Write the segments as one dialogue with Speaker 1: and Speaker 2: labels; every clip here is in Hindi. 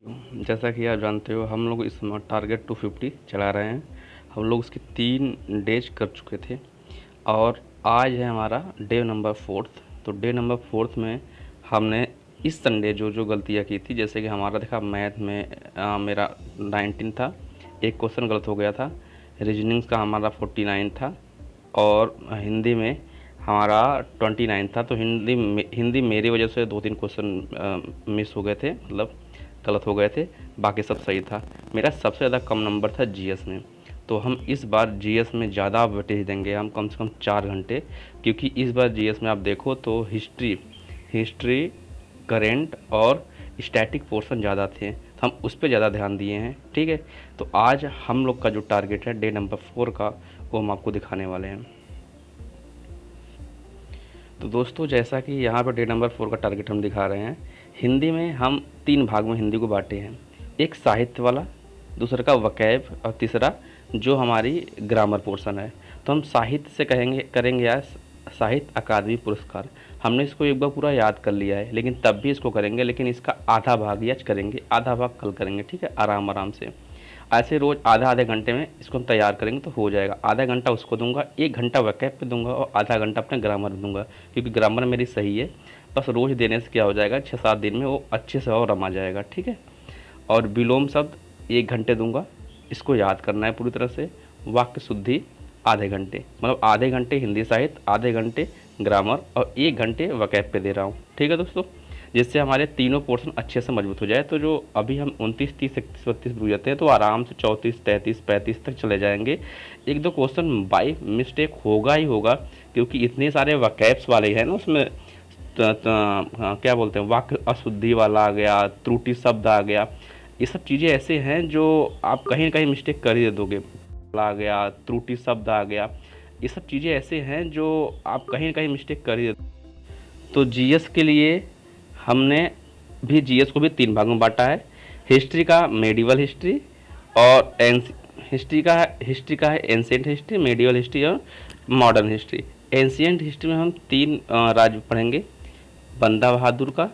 Speaker 1: जैसा कि आप जानते हो हम लोग इस समय टारगेट 250 चला रहे हैं। हम लोग उसके 3 डेज कर चुके थे और आज है हमारा डे नंबर 4th। तो डे नंबर 4th में हमने इस संडे जो जो गलतियाँ की थी, जैसे कि हमारा देखा मैथ में मेरा 19 था, एक क्वेश्चन गलत हो गया था। रीजनिंग्स का हमारा 49 था और हिंदी में हमारा 29 था। तो हिंदी मेरी वजह से 2-3 क्वेश्चन मिस हो गए थे, मतलब गलत हो गए थे, बाकी सब सही था। मेरा सबसे ज़्यादा कम नंबर था जीएस में। तो हम इस बार जीएस में ज़्यादा वेटेज देंगे, हम कम से कम 4 घंटे, क्योंकि इस बार जीएस में आप देखो तो हिस्ट्री करेंट और स्टैटिक पोर्शन ज़्यादा थे, तो हम उस पर ज़्यादा ध्यान दिए हैं। ठीक है, तो आज हम लोग का जो टारगेट है डे नंबर 4 का, वो हम आपको दिखाने वाले हैं। तो दोस्तों, जैसा कि यहाँ पर डे नंबर 4 का टारगेट हम दिखा रहे हैं, हिंदी में हम 3 भाग में हिंदी को बांटे हैं। एक साहित्य वाला, दूसरा का वकैब और तीसरा जो हमारी ग्रामर पोर्शन है। तो हम साहित्य से करेंगे आज साहित्य अकादमी पुरस्कार। हमने इसको एक बार पूरा याद कर लिया है, लेकिन तब भी इसको करेंगे, लेकिन इसका आधा भाग आज करेंगे, आधा भाग कल करेंगे। ठीक है, आराम आराम से ऐसे रोज़ आधे घंटे में इसको हम तैयार करेंगे तो हो जाएगा। आधा घंटा उसको दूंगा, 1 घंटा वकैब पे दूंगा और आधा घंटा अपने ग्रामर में दूंगा, क्योंकि ग्रामर मेरी सही है। बस रोज़ देने से क्या हो जाएगा, 6-7 दिन में वो अच्छे से और रमा जाएगा। ठीक है, और विलोम शब्द 1 घंटे दूंगा, इसको याद करना है पूरी तरह से। वाक्य शुद्धि आधे घंटे, मतलब आधे घंटे हिंदी साहित्य, आधे घंटे ग्रामर और 1 घंटे वकैब पे दे रहा हूँ। ठीक है दोस्तों, जिससे हमारे तीनों पोर्शन अच्छे से मजबूत हो जाए। तो जो अभी हम 29, 30, 31, 32 बुझ जाते हैं, तो आराम से 34, 33, 35 तक चले जाएंगे। 1-2 क्वेश्चन बाई मिस्टेक होगा ही होगा, क्योंकि इतने सारे वकैब्स वाले हैं ना उसमें। क्या बोलते हैं, वाक्य अशुद्धि वाला आ गया, त्रुटि शब्द आ गया, ये सब चीज़ें ऐसे हैं जो आप कहीं ना कहीं मिस्टेक कर ही दोगे। आ गया, त्रुटि शब्द आ गया, ये सब चीज़ें ऐसे हैं जो आप कहीं ना कहीं मिस्टेक कर ही दोगे। तो जीएस के लिए हमने भी जीएस को भी 3 भागों में बांटा है। हिस्ट्री का मेडिवल हिस्ट्री और हिस्ट्री का है एंशिएंट हिस्ट्री, मेडिवल हिस्ट्री और मॉडर्न हिस्ट्री। एंशिएंट हिस्ट्री में हम 3 राज्य पढ़ेंगे, बंदा बहादुर का,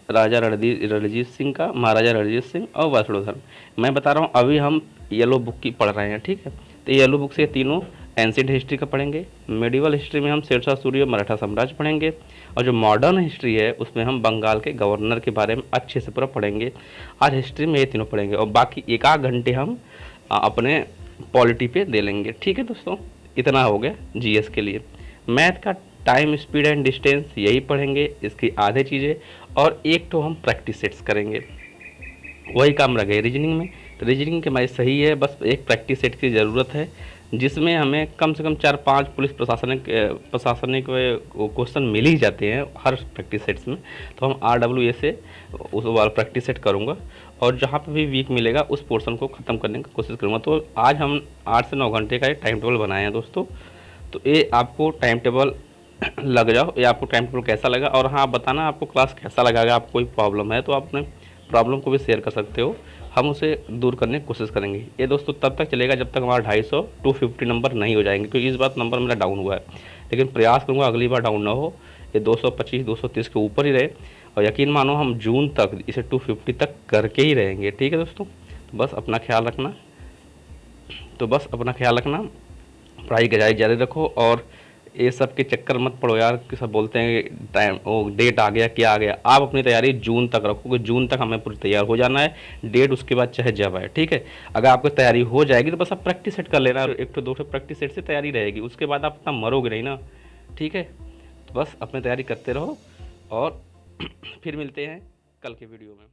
Speaker 1: राजा रणजीत सिंह का, महाराजा रणजीत सिंह और वर्षोधर्म। मैं बता रहा हूँ, अभी हम येलो बुक की पढ़ रहे हैं। ठीक है, तो येलो बुक से तीनों एंशिएंट हिस्ट्री का पढ़ेंगे। मेडिवल हिस्ट्री में हम शेरशाह सूरी और मराठा साम्राज्य पढ़ेंगे, और जो मॉडर्न हिस्ट्री है उसमें हम बंगाल के गवर्नर के बारे में अच्छे से पूरा पढ़ेंगे। आज हिस्ट्री में ये तीनों पढ़ेंगे और बाकी 1 घंटे हम अपने पॉलिटी पे दे लेंगे। ठीक है दोस्तों, इतना हो गया जीएस के लिए। मैथ का टाइम, स्पीड एंड डिस्टेंस यही पढ़ेंगे, इसकी आधे चीज़ें, और एक तो हम प्रैक्टिस सेट्स करेंगे, वही काम रह गए रीजनिंग में। तो रीजनिंग के हमारी सही है, बस एक प्रैक्टिस सेट की ज़रूरत है, जिसमें हमें कम से कम 4-5 पुलिस प्रशासनिक क्वेश्चन मिल ही जाते हैं हर प्रैक्टिस सेट्स में। तो हम RWA से उस वाला प्रैक्टिस सेट करूँगा, और जहाँ पे भी वीक मिलेगा उस पोर्शन को ख़त्म करने की कोशिश करूँगा। तो आज हम 8 से 9 घंटे का एक टाइम टेबल बनाए हैं दोस्तों। तो ये आपको टाइम टेबल लग जाओ, ये आपको टाइम टेबल कैसा लगा, और हाँ बताना आपको क्लास कैसा लगा। अगर आपको कोई प्रॉब्लम है तो आप अपने प्रॉब्लम को भी शेयर कर सकते हो, हम उसे दूर करने की कोशिश करेंगे। ये दोस्तों तब तक चलेगा जब तक हमारा 250 नंबर नहीं हो जाएंगे, क्योंकि इस बार नंबर मेरा डाउन हुआ है, लेकिन प्रयास करूँगा अगली बार डाउन ना हो, ये 225 230 के ऊपर ही रहे। और यकीन मानो हम जून तक इसे 250 तक करके ही रहेंगे। ठीक है दोस्तों, तो बस अपना ख्याल रखना, पढ़ाई जारी रखो, और ये सब के चक्कर मत पड़ो यार कि सब बोलते हैं टाइम वो डेट आ गया क्या आ गया। आप अपनी तैयारी जून तक रखो, क्योंकि जून तक हमें पूरी तैयार हो जाना है। डेट उसके बाद चाहे जब आए। ठीक है, अगर आपकी तैयारी हो जाएगी तो बस आप प्रैक्टिस सेट कर लेना, 1-2 प्रैक्टिस सेट से तैयारी रहेगी, उसके बाद आप इतना मरोगे नहीं ना। ठीक है, तो बस अपनी तैयारी करते रहो, और फिर मिलते हैं कल के वीडियो में।